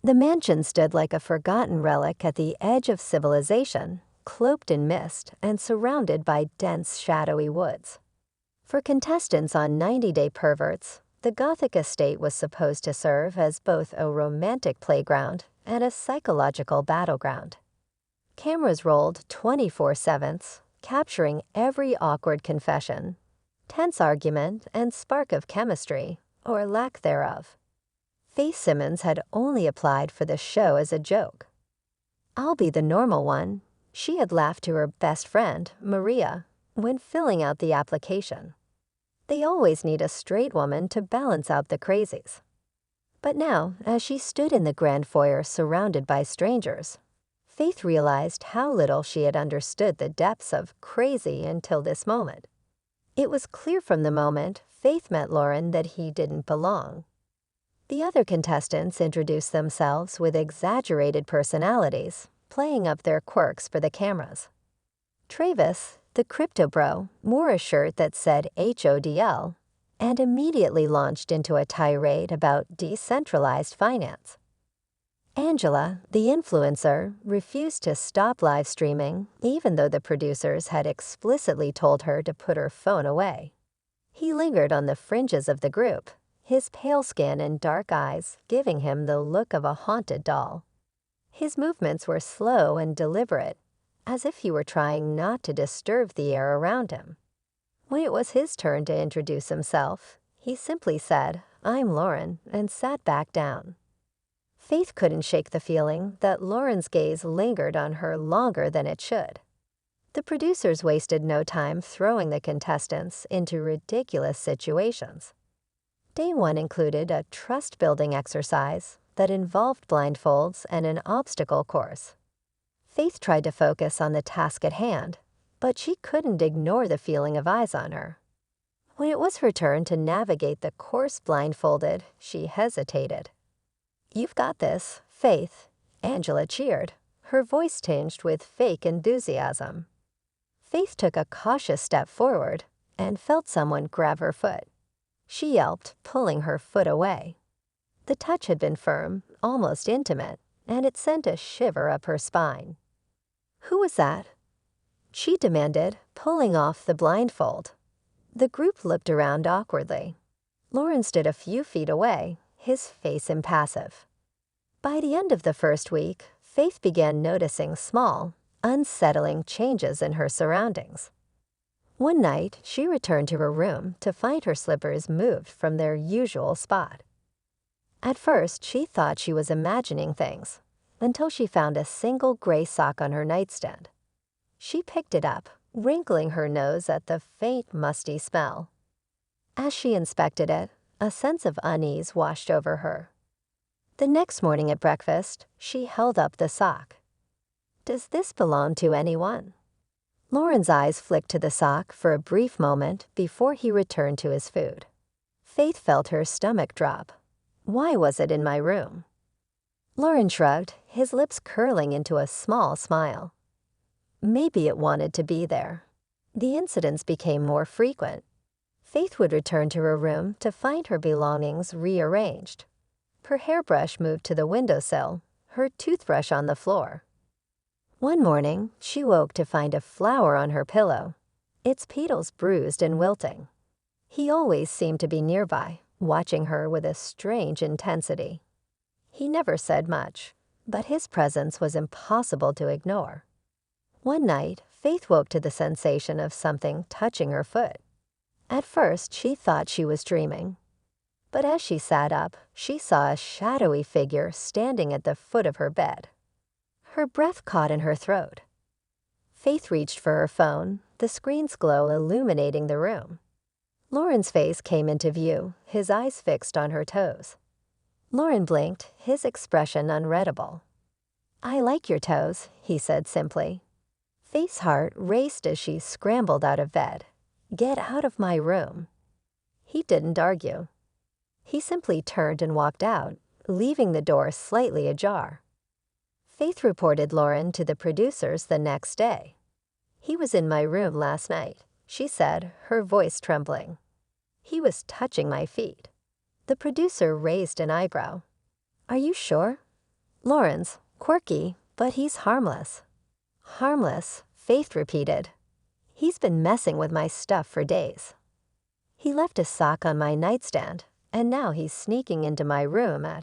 The mansion stood like a forgotten relic at the edge of civilization, cloaked in mist and surrounded by dense, shadowy woods. For contestants on 90-Day Perverts, the Gothic estate was supposed to serve as both a romantic playground and a psychological battleground. Cameras rolled 24/7, capturing every awkward confession, tense argument, and spark of chemistry, or lack thereof. Faith Simmons had only applied for the show as a joke. "I'll be the normal one," she had laughed to her best friend, Maria, when filling out the application. They always need a straight woman to balance out the crazies. But now, as she stood in the grand foyer surrounded by strangers, Faith realized how little she had understood the depths of crazy until this moment. It was clear from the moment Faith met Loren that he didn't belong. The other contestants introduced themselves with exaggerated personalities, playing up their quirks for the cameras. Travis, the crypto bro, wore a shirt that said HODL and immediately launched into a tirade about decentralized finance. Angela, the influencer, refused to stop live streaming even though the producers had explicitly told her to put her phone away. He lingered on the fringes of the group, his pale skin and dark eyes giving him the look of a haunted doll. His movements were slow and deliberate, as if he were trying not to disturb the air around him. When it was his turn to introduce himself, he simply said, "I'm Loren," and sat back down. Faith couldn't shake the feeling that Loren's gaze lingered on her longer than it should. The producers wasted no time throwing the contestants into ridiculous situations. Day 1 included a trust-building exercise that involved blindfolds and an obstacle course. Faith tried to focus on the task at hand, but she couldn't ignore the feeling of eyes on her. When it was her turn to navigate the course blindfolded, she hesitated. "You've got this, Faith," Angela cheered, her voice tinged with fake enthusiasm. Faith took a cautious step forward and felt someone grab her foot. She yelped, pulling her foot away. The touch had been firm, almost intimate, and it sent a shiver up her spine. "Who was that?" she demanded, pulling off the blindfold. The group looked around awkwardly. Loren stood a few feet away, his face impassive. By the end of the first week, Faith began noticing small, unsettling changes in her surroundings. One night, she returned to her room to find her slippers moved from their usual spot. At first, she thought she was imagining things, until she found a single gray sock on her nightstand. She picked it up, wrinkling her nose at the faint, musty smell. As she inspected it, a sense of unease washed over her. The next morning at breakfast, she held up the sock. "Does this belong to anyone?" Loren's eyes flicked to the sock for a brief moment before he returned to his food. Faith felt her stomach drop. "Why was it in my room?" Loren shrugged, his lips curling into a small smile. Maybe it wanted to be there. The incidents became more frequent. Faith would return to her room to find her belongings rearranged. Her hairbrush moved to the windowsill, her toothbrush on the floor. One morning, she woke to find a flower on her pillow, its petals bruised and wilting. He always seemed to be nearby, watching her with a strange intensity. He never said much, but his presence was impossible to ignore. One night, Faith woke to the sensation of something touching her foot. At first, she thought she was dreaming. But as she sat up, she saw a shadowy figure standing at the foot of her bed. Her breath caught in her throat. Faith reached for her phone, the screen's glow illuminating the room. Loren's face came into view, his eyes fixed on her toes. Loren blinked, his expression unreadable. "I like your toes," he said simply. Faith's heart raced as she scrambled out of bed. "Get out of my room." He didn't argue. He simply turned and walked out, leaving the door slightly ajar. Faith reported Loren to the producers the next day. "He was in my room last night," she said, her voice trembling. "He was touching my feet." The producer raised an eyebrow. "Are you sure?" Loren's quirky, but he's harmless. Harmless, Faith repeated. He's been messing with my stuff for days. He left a sock on my nightstand, and now he's sneaking into my room at